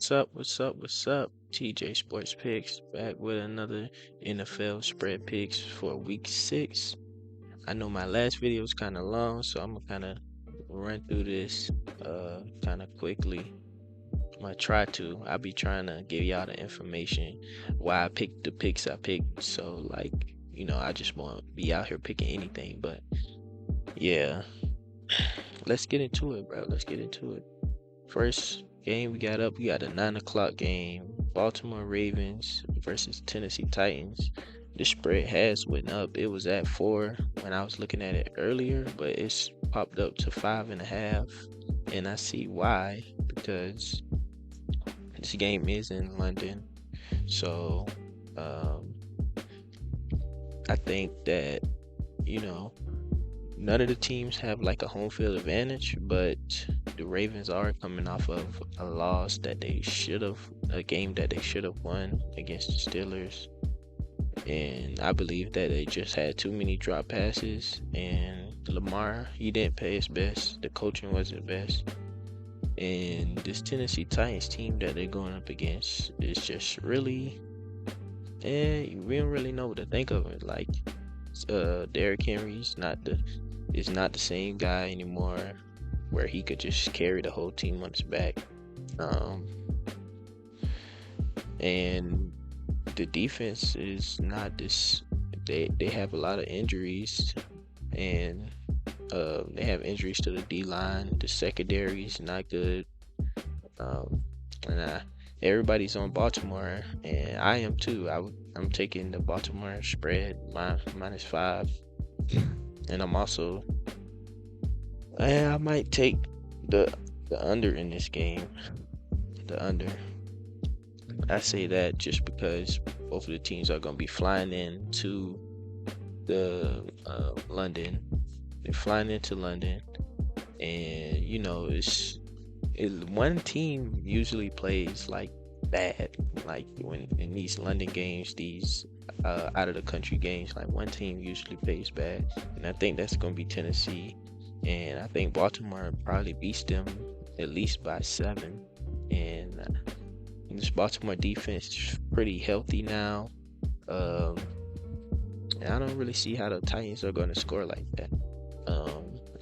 What's up? TJ Sports Picks back with another NFL spread picks for week 6. I know my last video was kind of long, so I'm gonna kind of run through this kind of quickly. I'm gonna try to. I'll be trying to give y'all the information why I picked the picks I picked. So I just won't be out here picking anything. But yeah, let's get into it, bro. Let's get into it. First game we got a 9 o'clock game. Baltimore Ravens versus Tennessee Titans. The spread has went up. It was at 4 when I was looking at it earlier, but it's popped up to 5.5. And I see why, because this game is in London. So I think that, none of the teams have like a home field advantage, but the Ravens are coming off of a game that they should have won against the Steelers. And I believe that they just had too many drop passes, and Lamar, he didn't play his best. The coaching wasn't best. And this Tennessee Titans team that they're going up against is just really, we don't really know what to think of it. Like, Derrick Henry's not the same guy anymore, where he could just carry the whole team on his back. And the defense is not this. They have a lot of injuries, and they have injuries to the D line. The secondary is not good. Everybody's on Baltimore, and I am too. I'm taking the Baltimore spread -5, and I might take the under in this game. The under. I say that just because both of the teams are going to be flying into the London. They're flying into London, and one team usually plays like bad. Like when in these London games, these out of the country games, like one team usually plays bad, and I think that's going to be Tennessee. And I think Baltimore probably beats them at least by 7. And this Baltimore defense is pretty healthy now. And I don't really see how the Titans are going to score like that.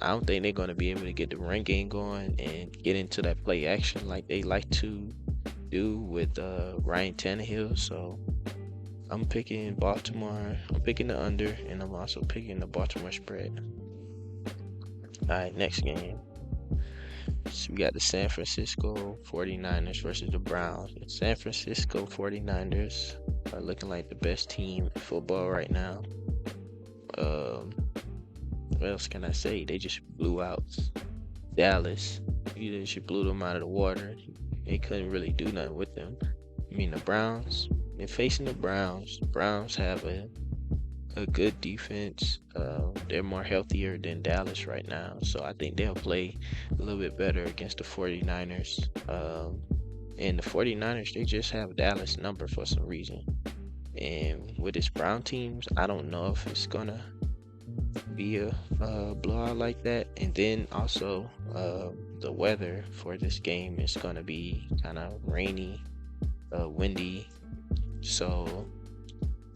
I don't think they're going to be able to get the run game going and get into that play action like they like to do with Ryan Tannehill. So I'm picking Baltimore. I'm picking the under, and I'm also picking the Baltimore spread. Alright, next game. So we got the San Francisco 49ers versus the Browns. The San Francisco 49ers are looking like the best team in football right now. What else can I say? They just blew out Dallas. They just blew them out of the water. They couldn't really do nothing with them. I mean, the Browns, they're facing the Browns. The Browns have a good defense. They're more healthier than Dallas right now, so I think they'll play a little bit better against the 49ers. And the 49ers, they just have Dallas number for some reason. And with this Brown teams, I don't know if it's gonna be a blowout like that. And then also the weather for this game is gonna be kind of rainy, windy, so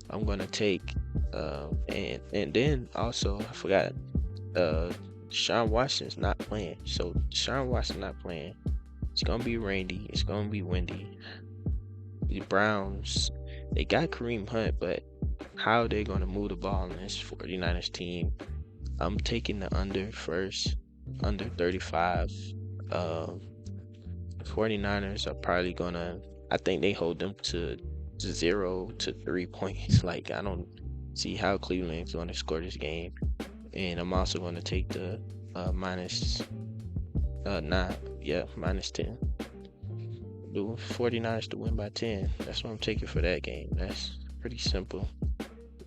I'm gonna take and then also I forgot Deshaun Watson's not playing. So Deshaun Watson not playing. It's gonna be rainy. It's gonna be windy. The Browns, they got Kareem Hunt, but how are they gonna move the ball in this 49ers team? I'm taking the under first, under 35. The 49ers are probably gonna. I think they hold them to 0 to 3 points. Like, I don't see how Cleveland's going to score this game. And I'm also going to take the -10. The 49ers to win by 10. That's what I'm taking for that game. That's pretty simple.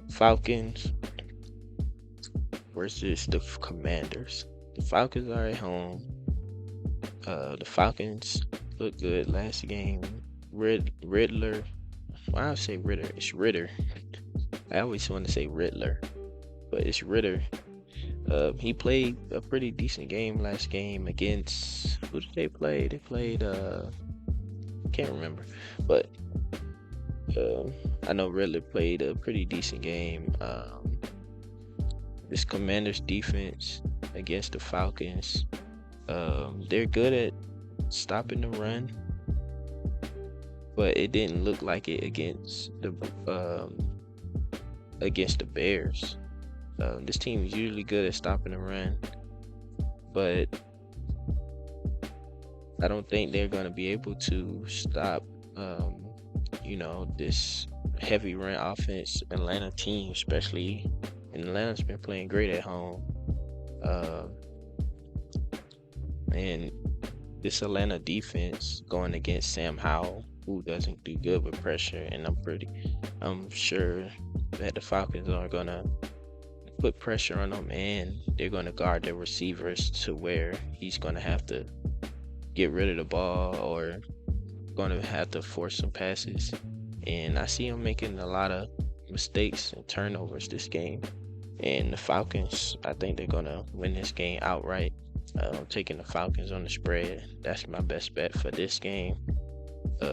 Falcons versus the Commanders. The Falcons are at home. The Falcons look good last game. Riddler. Why I say Ritter? It's Ritter. I always want to say Riddler, but it's Ritter. He played a pretty decent game last game against, who did they play? They played can't remember, but uh, I know Ridley played a pretty decent game. This Commanders defense against the Falcons, they're good at stopping the run, but it didn't look like it um, against the Bears. This team is usually good at stopping the run, but I don't think they're going to be able to stop, this heavy run offense Atlanta team, especially. And Atlanta's been playing great at home. Uh, and this Atlanta defense going against Sam Howell, who doesn't do good with pressure, and I'm sure that the Falcons are gonna put pressure on him, and they're gonna guard their receivers to where he's gonna have to get rid of the ball or gonna have to force some passes. And I see him making a lot of mistakes and turnovers this game. And the Falcons, I think they're gonna win this game outright. I'm taking the Falcons on the spread. That's my best bet for this game.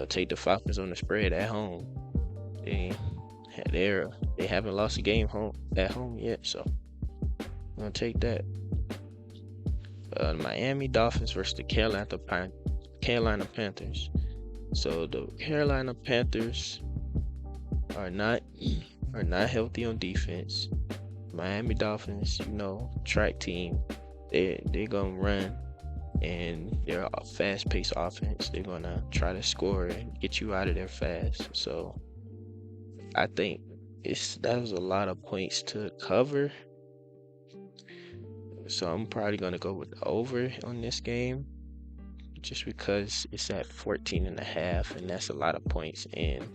Take the Falcons on the spread at home. They haven't lost a game at home yet, so I'm gonna take that. Miami Dolphins versus the Carolina Panthers. So the Carolina Panthers are not healthy on defense. Miami Dolphins, track team, they're gonna run, and they're a fast-paced offense. They're gonna try to score and get you out of there fast. So I think that was a lot of points to cover. So I'm probably gonna go with the over on this game, just because it's at 14.5, and that's a lot of points, and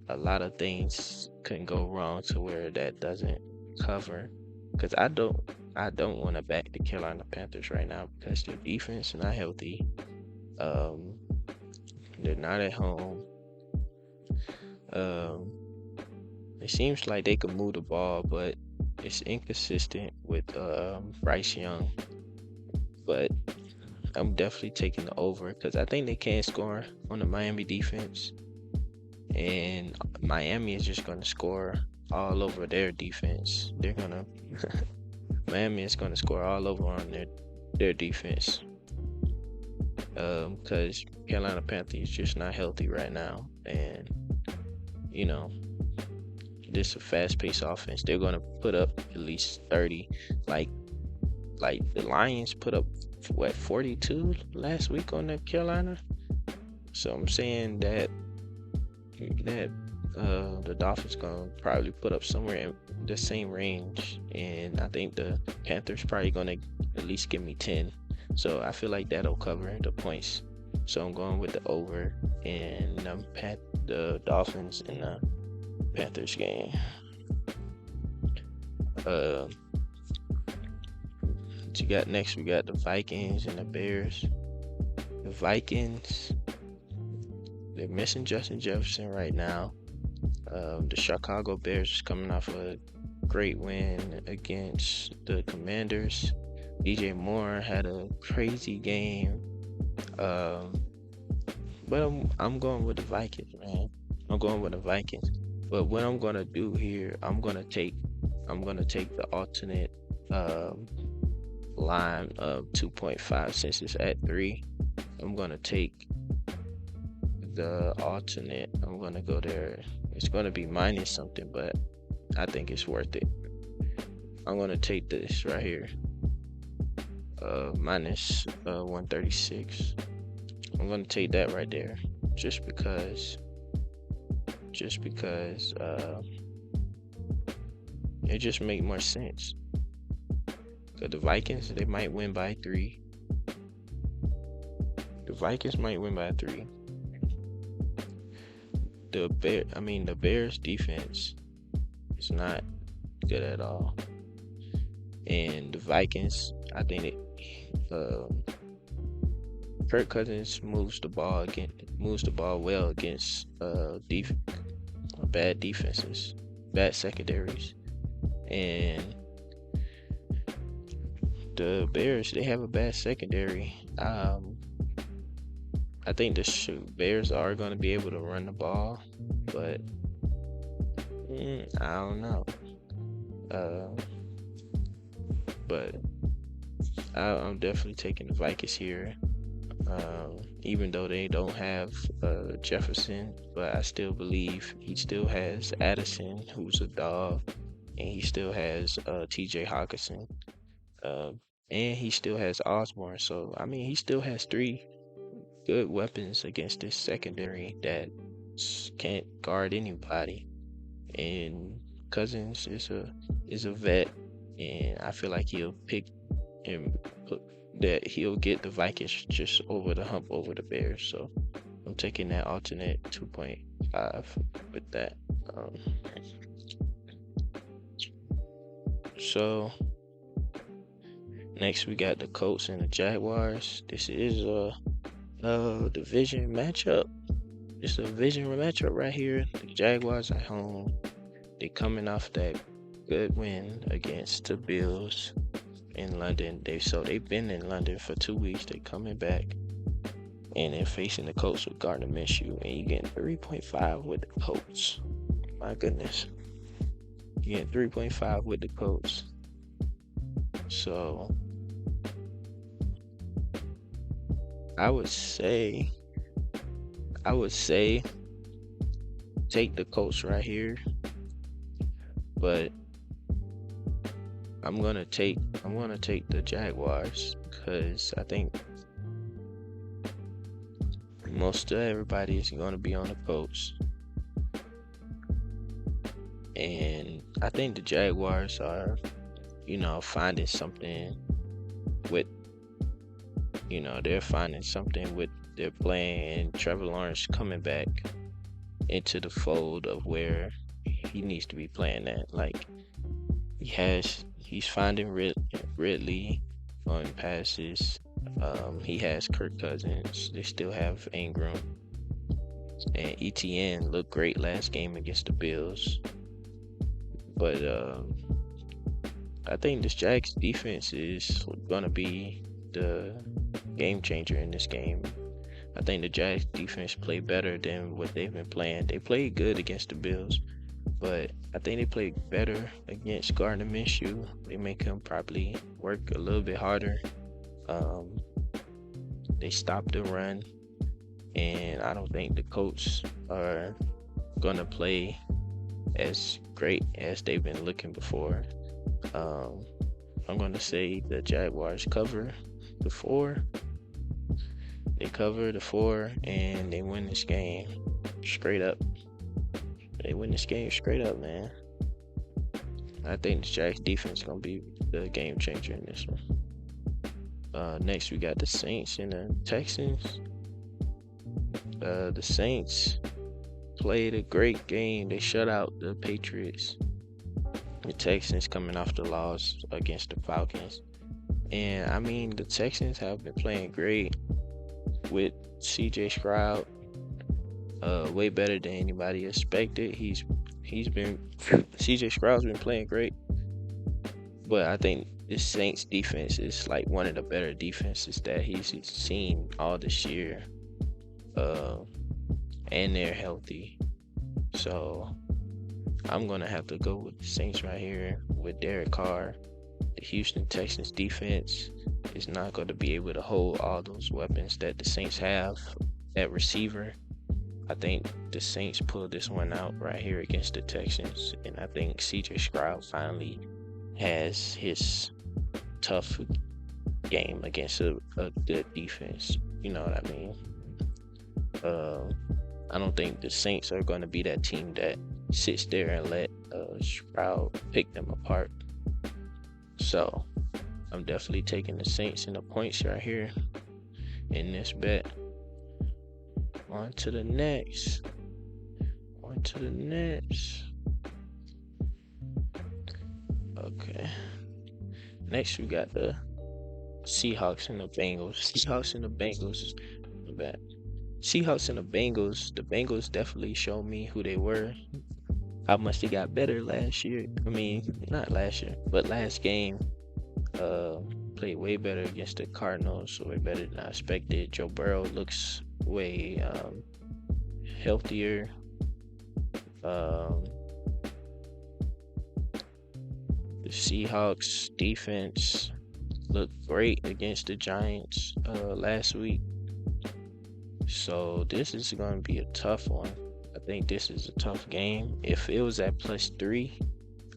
a lot of things can go wrong to where that doesn't cover. Because I don't want to back the Carolina Panthers right now because their defense is not healthy. They're not at home. It seems like they can move the ball, but it's inconsistent with Bryce Young. But I'm definitely taking the over because I think they can score on the Miami defense, and Miami is just going to score all over their defense. Miami is going to score all over on their defense because Carolina Panthers is just not healthy right now, and this is a fast-paced offense. They're going to put up at least 30, like the Lions put up 42 last week on the Carolina. So I'm saying that the Dolphins gonna probably put up somewhere in the same range, and I think the Panthers probably gonna at least give me 10. So I feel like that'll cover the points. So I'm going with the over and the Dolphins in the Panthers game. What you got next? We got the Vikings and the Bears. The Vikings, they're missing Justin Jefferson right now. The Chicago Bears is coming off a great win against the Commanders. DJ Moore had a crazy game. But I'm going with the Vikings, man. I'm going with the Vikings. But what I'm gonna do here, I'm gonna take the alternate line of 2.5 since it's at 3. I'm gonna take the alternate. I'm gonna go there. It's gonna be minus something, but I think it's worth it. I'm gonna take this right here. Minus 136. I'm gonna take that right there, just because it just make more sense. Cause the Vikings, they might win by 3. The Vikings might win by 3. The Bears defense is not good at all, and the Vikings, I think Kirk Cousins moves the ball well against bad defenses, bad secondaries, and the Bears, they have a bad secondary. I I think the Bears are going to be able to run the ball, but I don't know. Uh, but I'm definitely taking the Vikings here. Even though they don't have Jefferson, but I still believe he still has Addison, who's a dog, and he still has T.J. Hawkinson, uh, and he still has Osborne. So I mean, he still has three good weapons against this secondary that can't guard anybody. And Cousins is a vet, and I feel like he'll pick and put that he'll get the Vikings just over the hump over the Bears. So I'm taking that alternate 2.5 with that. So next we got the Colts and the Jaguars. This is a division matchup. It's a division matchup right here. The Jaguars at home. They coming off that good win against the Bills in London. They've been in London for 2 weeks. They coming back, and they're facing the Colts with Gardner Minshew, and you getting 3.5 with the Colts. My goodness, you getting 3.5 with the Colts. So I would say take the Colts right here, but I'm gonna take the Jaguars because I think most of everybody is gonna be on the Colts, and I think the Jaguars are, finding something with, they're finding something with their playing, and Trevor Lawrence coming back into the fold of where he needs to be playing at. Like he's finding Ridley on passes. He has Kirk Cousins. They still have Ingram, and ETN looked great last game against the Bills. But I think this Jags defense is gonna be the game changer in this game. I think the Jags defense played better than what they've been playing. They played good against the Bills, but I think they played better against Gardner Minshew. They make him probably work a little bit harder. They stopped the run, and I don't think the Colts are gonna play as great as they've been looking before. I'm gonna say the Jaguars cover the 4. They cover the 4 and they win this game straight up. They win this game straight up, man. I think the Jags defense is gonna be the game changer in this one. Next we got the Saints and the Texans. The Saints played a great game. They shut out the Patriots. The Texans coming off the loss against the Falcons. And I mean, the Texans have been playing great with CJ Stroud, way better than anybody expected. He's been CJ Stroud's been playing great, but I think the Saints defense is like one of the better defenses that he's seen all this year, and they're healthy. So I'm gonna have to go with the Saints right here with Derek Carr. The Houston Texans defense is not going to be able to hold all those weapons that the Saints have at receiver. I think the Saints pulled this one out right here against the Texans, and I think CJ Stroud finally has his tough game against a good defense. You know what I mean? I don't think the Saints are going to be that team that sits there and let Stroud pick them apart. So I'm definitely taking the Saints and the points right here in this bet. On to the next. Okay. Next we got the Seahawks and the Bengals. Seahawks and the Bengals. The Bengals definitely showed me who they were. How much they got better last year. I mean, not last year, but last game. Played way better against the Cardinals, way better than I expected. Joe Burrow looks way healthier. Um, the Seahawks defense looked great against the Giants last week. So this is going to be a tough one. I think this is a tough game. If it was at +3,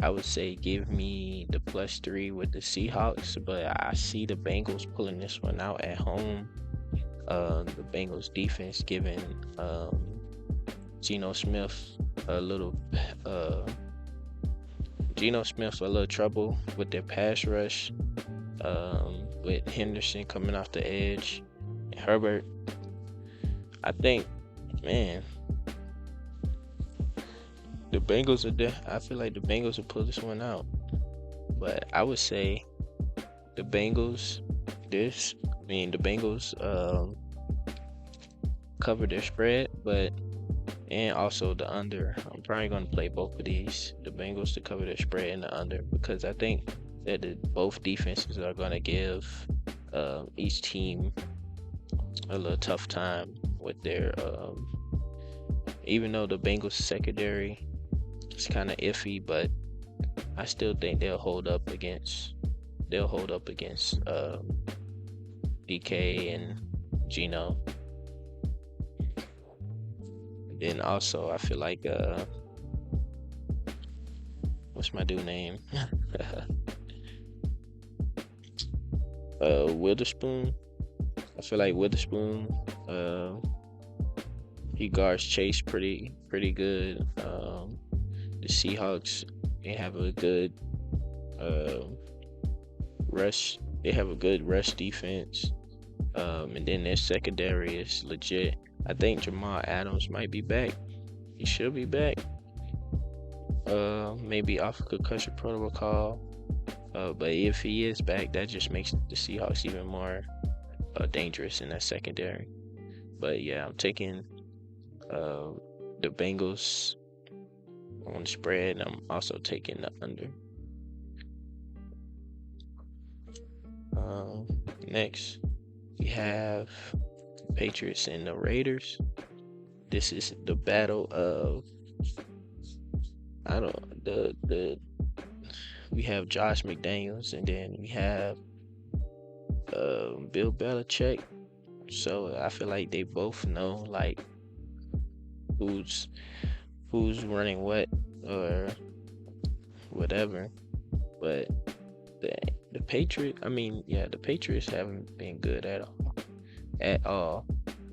I would say give me the +3 with the Seahawks, but I see the Bengals pulling this one out at home. The Bengals defense giving Geno Smith a little trouble with their pass rush. With Henderson coming off the edge, and Herbert. I think, man, the Bengals are there. I feel like the Bengals will pull this one out, but I would say the Bengals. The Bengals cover their spread, and also the under. I'm probably going to play both of these. The Bengals to cover their spread and the under, because I think that both defenses are going to give each team a little tough time with their even though the Bengals secondary is kind of iffy, but I still think they'll hold up against DK and Geno. Then also I feel like what's my dude name? Witherspoon. I feel like Witherspoon, he guards Chase pretty good. The Seahawks, they have a good rush. They have a good rush defense, and then their secondary is legit. I think Jamal Adams might be back. He should be back. Maybe off a concussion protocol. But if he is back, that just makes the Seahawks even more dangerous in that secondary. But yeah, I'm taking the Bengals on the spread, and I'm also taking the under. Next, we have Patriots and the Raiders. This is the battle of we have Josh McDaniels, and then we have Bill Belichick. So I feel like they both know like who's running what or whatever. But the Patriots, the Patriots haven't been good at all,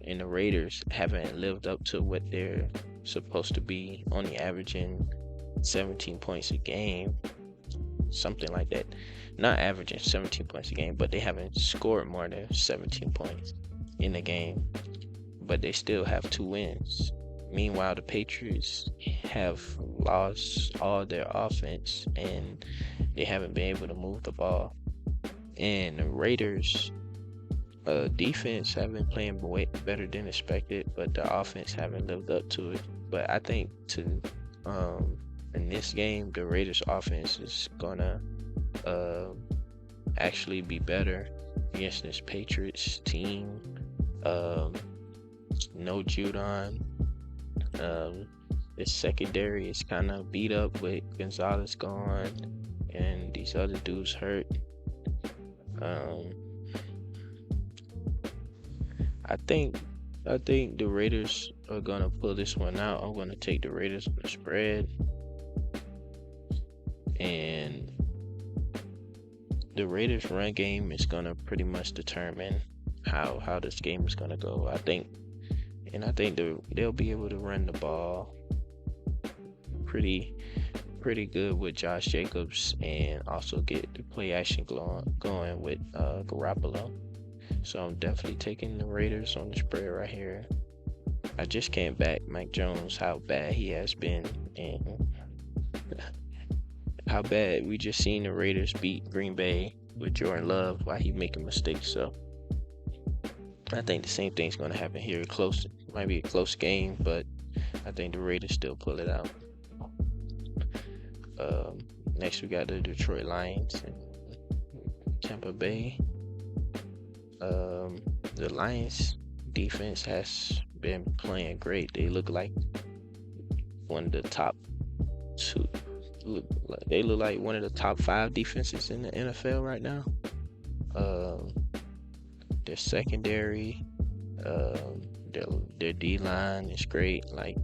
and the Raiders haven't lived up to what they're supposed to be, only averaging 17 points a game, something like that. Not averaging 17 points a game, but they haven't scored more than 17 points in the game, but they still have 2 wins. Meanwhile, the Patriots have lost all their offense, and they haven't been able to move the ball. And the Raiders defense have been playing way better than expected, but the offense haven't lived up to it. But I think in this game, the Raiders offense is gonna actually be better against this Patriots team. No Judon. This secondary is kind of beat up with Gonzalez gone and these other dudes hurt. I think the Raiders are gonna pull this one out. I'm gonna take the Raiders on the spread, and the Raiders' run game is gonna pretty much determine how this game is gonna go. I think they'll be able to run the ball pretty good with Josh Jacobs, and also get the play action going with Garoppolo. So I'm definitely taking the Raiders on the spread right here. I just came back Mike Jones, how bad he has been, and how bad we just seen the Raiders beat Green Bay with Jordan Love while he making mistakes. So I think the same thing's going to happen here. It might be a close game, but I think the Raiders still pull it out. Next, we got the Detroit Lions and Tampa Bay. The Lions defense has been playing great. They look like one of the top two. They look like one of the top 5 defenses in the NFL right now. Um, their secondary, um, their D line is great. Like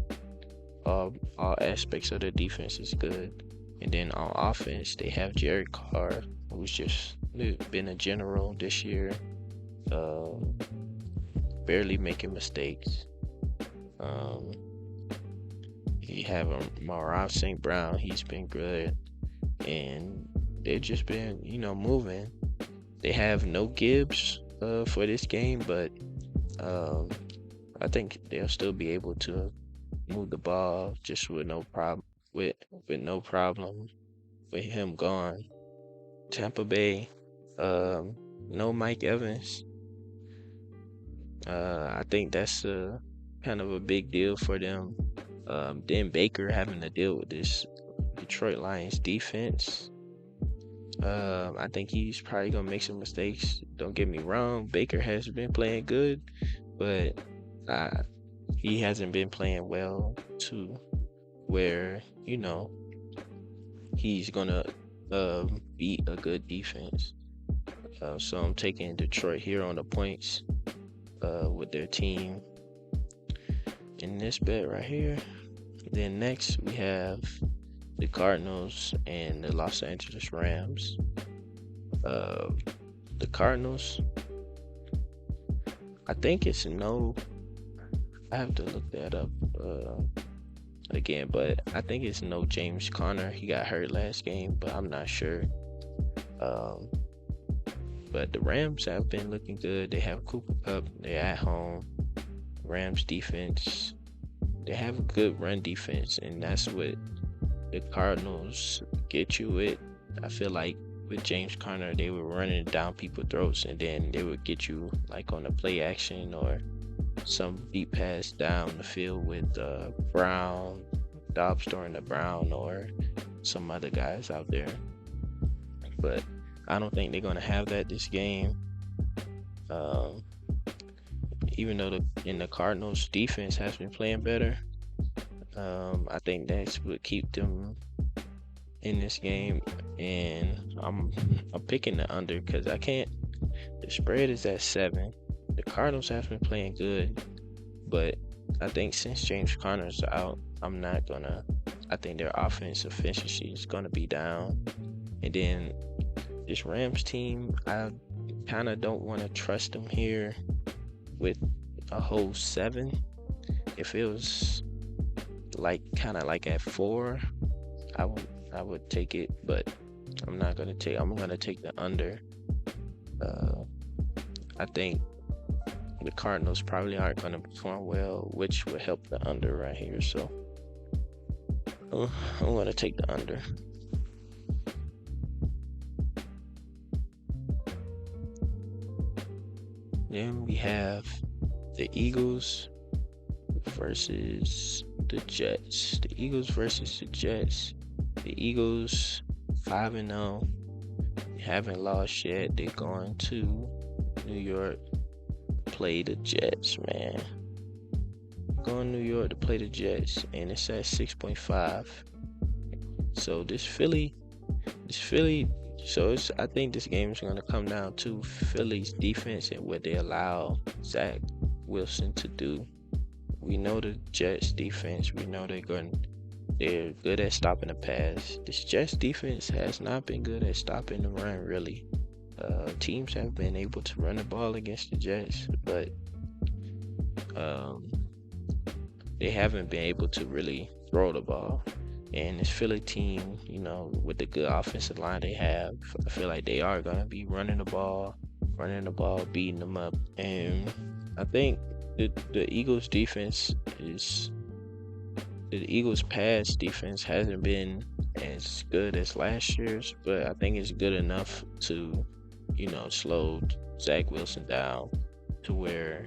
all aspects of their defense is good. And then on offense, they have Jared Carr, who's just been a general this year, um, barely making mistakes. Um, you have Marav St. Brown, he's been good, and they've just been, moving. They have no Gibbs for this game, but um, I think they'll still be able to move the ball just with no problem with no problem with him gone. Tampa Bay, no Mike Evans. I think that's kind of a big deal for them. Then Baker having to deal with this Detroit Lions defense. I think he's probably gonna make some mistakes. Don't get me wrong, Baker has been playing good, but he hasn't been playing well to where he's gonna beat a good defense. So I'm taking Detroit here on the points with their team in this bet right here. Then next we have the Cardinals and the Los Angeles Rams. The Cardinals, I think it's no. I have to look that up again, but I think it's no James Conner. He got hurt last game, but I'm not sure. But the Rams have been looking good. They have Cooper Kupp. They're at home. Rams defense, they have a good run defense, and that's what the Cardinals get you with. I feel like with James Conner, they were running down people's throats, and then they would get you like on a play action or some deep pass down the field with Brown, Dobbs throwing to Brown, or some other guys out there. But I don't think they're going to have that this game. Even though the Cardinals defense has been playing better, I think that's what keep them in this game. And I'm picking the under because I can't. The spread is at 7. The Cardinals have been playing good, but I think since James Conner's out, I think their offense efficiency is gonna be down. And then this Rams team, I kind of don't want to trust them here with a whole 7. If it was kind of like at 4, I would take it, but I'm gonna take the under. I think the Cardinals probably aren't going to perform well, which would help the under right here. So I'm going to take the under. Then we have the Eagles versus the Jets. The Eagles versus the Jets. The Eagles 5-0. They haven't lost yet. They're going to New York. Play the Jets, man. Going to New York to play the Jets, and it's at 6.5. So this Philly. So I think this game is going to come down to Philly's defense and what they allow Zach Wilson to do. We know the Jets defense. We know they're good at stopping the pass. This Jets defense has not been good at stopping the run, really. Teams have been able to run the ball against the Jets, but they haven't been able to really throw the ball. And this Philly team, with the good offensive line they have, I feel like they are going to be running the ball, beating them up. And I think the Eagles defense the Eagles pass defense hasn't been as good as last year's, but I think it's good enough to slow Zach Wilson down to where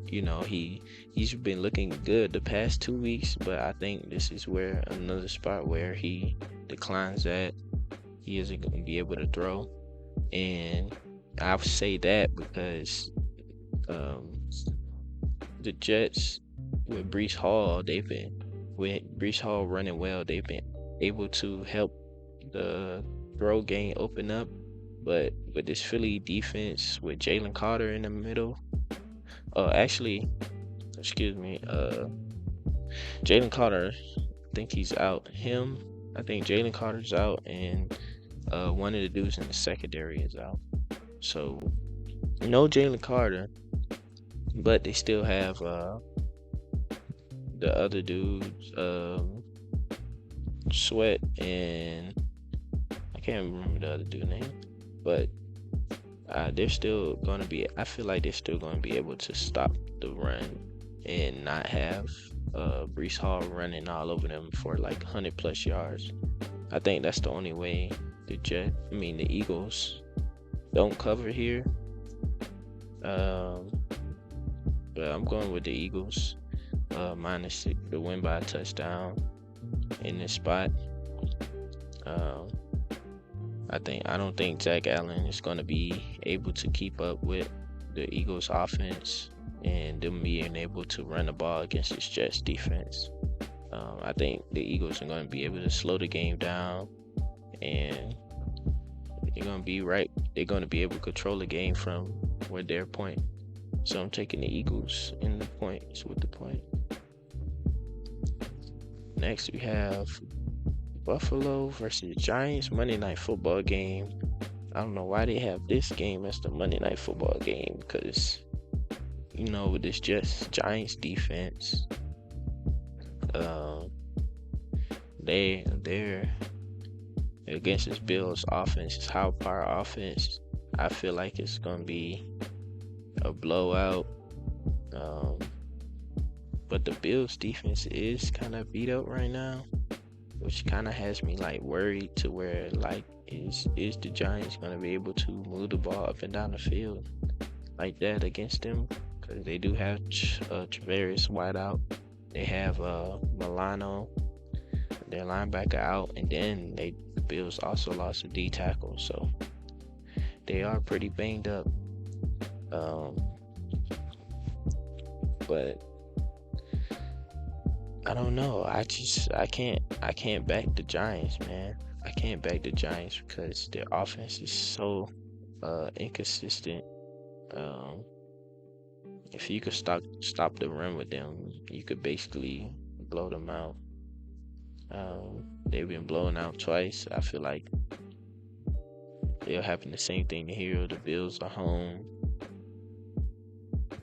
he's been looking good the past 2 weeks, but I think this is where another spot where he declines at. He isn't going to be able to throw, and I would say that because the Jets with Brees Hall, with Brees Hall running well, they've been able to help the throw game open up. But with this Philly defense with Jalen Carter in the middle, actually, excuse me, Jalen Carter, I think he's out. I think Jalen Carter's out, and one of the dudes in the secondary is out. So no Jalen Carter, but they still have the other dudes, Sweat, and I can't remember the other dude's name, but they're still going to be. I feel like they're still going to be able to stop the run and not have Brees Hall running all over them for like 100+ yards. I think that's the only way the Eagles don't cover here. But I'm going with the Eagles -6 to win by a touchdown in this spot. I don't think Zach Allen is going to be able to keep up with the Eagles offense and them being able to run the ball against this Jets defense. I think the Eagles are going to be able to slow the game down, and they're going to be right. They're going to be able to control the game from where their point. So I'm taking the Eagles in the points with the point. Next we have Buffalo versus Giants Monday Night Football game. I don't know why they have this game as the Monday Night Football game, because with this Giants defense, they're against this Bills offense, this high power offense. I feel like it's gonna be a blowout. But the Bills defense is kind of beat up right now, which kind of has me like worried to where like is the Giants gonna be able to move the ball up and down the field like that against them? Because they do have Travarius White out. They have Milano, their linebacker, out, and then the Bills also lost a D tackle, so they are pretty banged up. But I don't know. I can't back the Giants, man. I can't back the Giants because their offense is so inconsistent. If you could stop the run with them, you could basically blow them out. They've been blown out twice. I feel like they'll happen the same thing here. The Bills are home,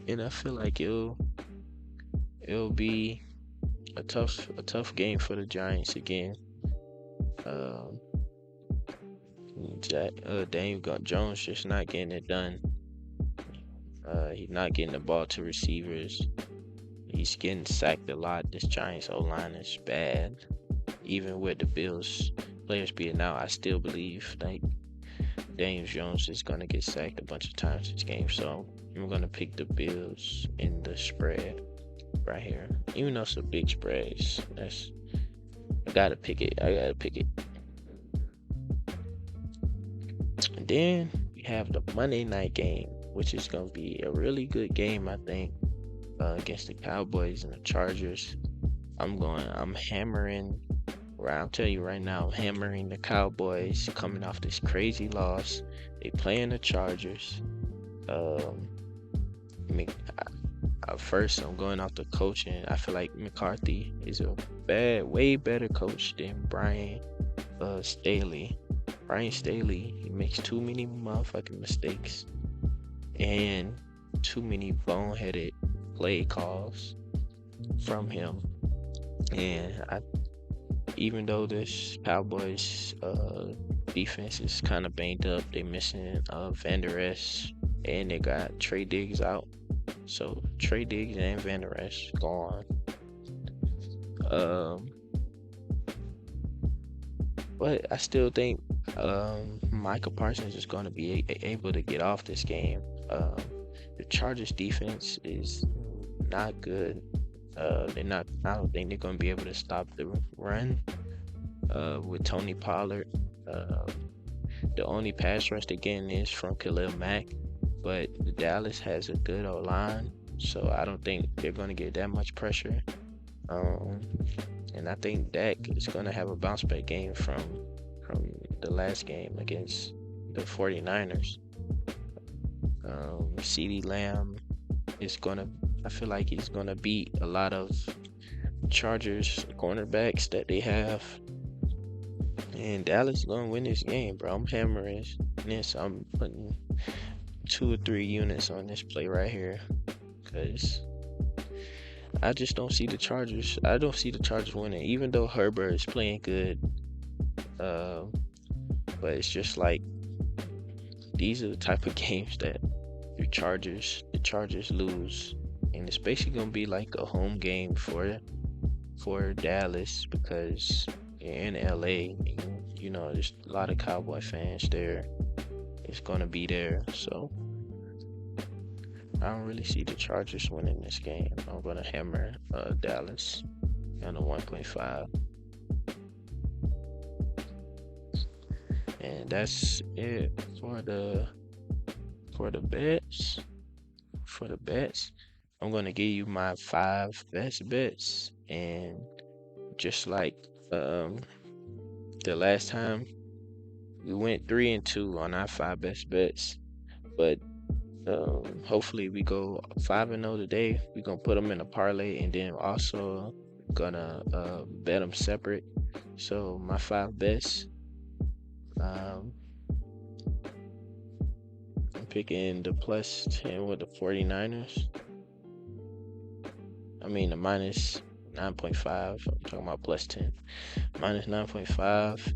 and I feel like it'll be a tough game for the Giants again. Daniel Jones just not getting it done. He's not getting the ball to receivers. He's getting sacked a lot. This Giants O-line is bad. Even with the Bills players being out, I still believe like Daniel Jones is going to get sacked a bunch of times this game. So I'm going to pick the Bills in the spread right here. Even though it's a big spread, I got to pick it. And then we have the Monday night game, which is going to be a really good game, I think, against the Cowboys and the Chargers. I'm hammering the Cowboys coming off this crazy loss. They playing the Chargers. First, I'm going off the coaching. I feel like McCarthy is a way better coach than Brian Staley. Brian Staley, he makes too many motherfucking mistakes and too many boneheaded play calls from him. And even though this Cowboys defense is kind of banged up, they missing Van Der Esch, and they got Trey Diggs out. So Trey Diggs and Van Der Esch gone. But I still think Micah Parsons is going to be able to get off this game. The Chargers defense is not good. I don't think they're going to be able to stop the run with Tony Pollard. The only pass rush they're getting is from Khalil Mack, but Dallas has a good O-line. So I don't think they're going to get that much pressure. Um, and I think Dak is going to have a bounce back game from the last game against the 49ers. CeeDee Lamb is going to, I feel like he's going to beat a lot of Chargers cornerbacks that they have. And Dallas is going to win this game, bro. I'm hammering this. I'm putting 2 or 3 units on this play right here. Because I just don't see the Chargers. I don't see the Chargers winning, even though Herbert is playing good. But it's just like these are the type of games that the Chargers lose, and it's basically gonna be like a home game for Dallas because you're in LA. And, you know, there's a lot of Cowboy fans there. It's gonna be there, so I don't really see the Chargers winning this game. I'm gonna hammer Dallas on a 1.5. And that's it for the bets. For the bets, I'm gonna give you my 5 best bets, and just like the last time, we went 3-2 on our 5 best bets, but hopefully we go 5-0 today. We're gonna put them in a parlay, and then also gonna bet them separate. So my 5 bets, I'm picking the plus 10 with the 49ers. I mean the minus 9.5. I'm talking about plus 10. Minus 9.5.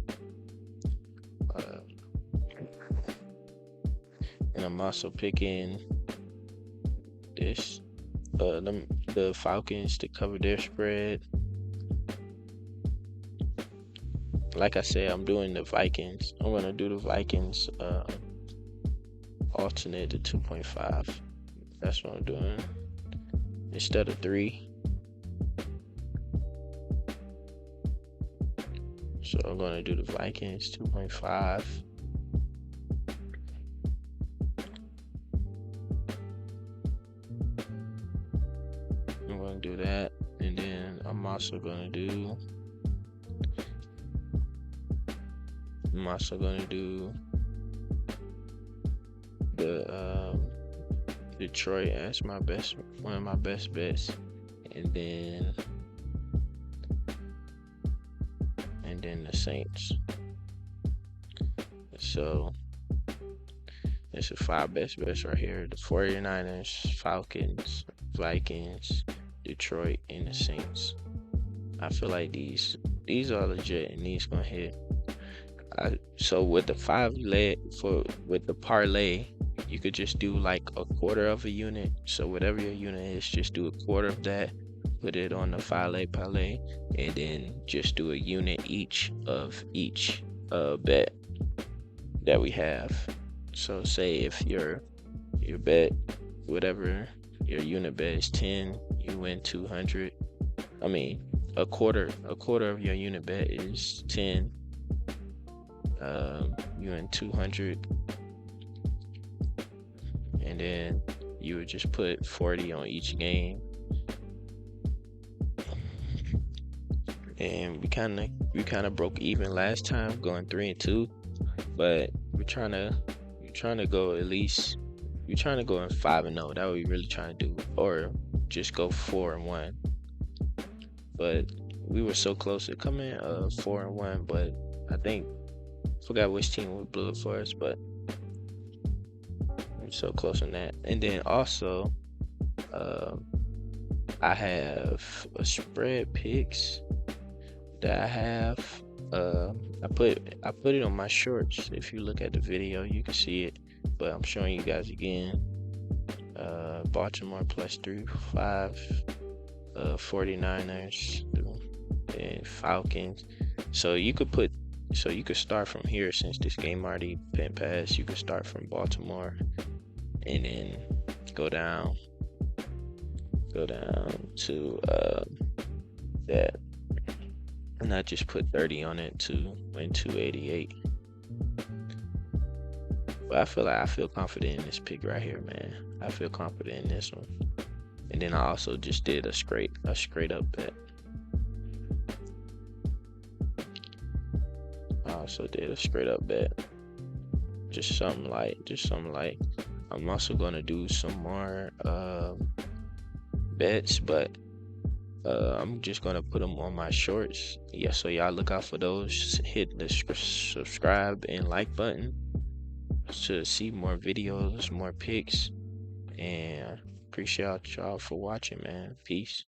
And I'm also picking this, the Falcons to cover their spread. Like I said, I'm doing the Vikings. I'm gonna do the Vikings alternate to 2.5. That's what I'm doing instead of 3. So I'm gonna do the Vikings 2.5. I'm gonna do that, and then I'm also gonna do the Detroit as one of my best bets, and then the Saints. So it's the 5 best bets right here: the 49ers, Falcons, Vikings, Detroit, and the Saints. I feel like these are legit, and these gonna hit. So with the 5 leg with the parlay, you could just do like a quarter of a unit. So whatever your unit is, just do a quarter of that, put it on the 5 leg parlay, and then just do a unit each of each bet that we have. So say if your bet, whatever your unit bet is 10, you win 200. I mean, a quarter of your unit bet is 10. You win 200, and then you would just put 40 on each game. And we kind of broke even last time, going 3-2, but we're trying to go at least. We're trying to go in 5-0. That what we really trying to do, or just go 4-1. But we were so close to coming 4-1, but I forgot which team blew it for us, but I'm so close on that. And then also, I have a spread picks that I have. I put it on my shorts. If you look at the video, you can see it, but I'm showing you guys again. Baltimore plus 3.5, 49ers and Falcons. So you could start from here, since this game already been passed. You could start from Baltimore and then go down to that, and I just put 30 on it to win 288. But I feel confident in this pick right here, man. I feel confident in this one. And then I also just did a straight up bet. I also did a straight up bet. Just something light. I'm also gonna do some more bets, but I'm just gonna put them on my shorts. Yeah, so y'all look out for those. Hit the subscribe and like button to see more videos, more pics, and appreciate y'all for watching, man. Peace.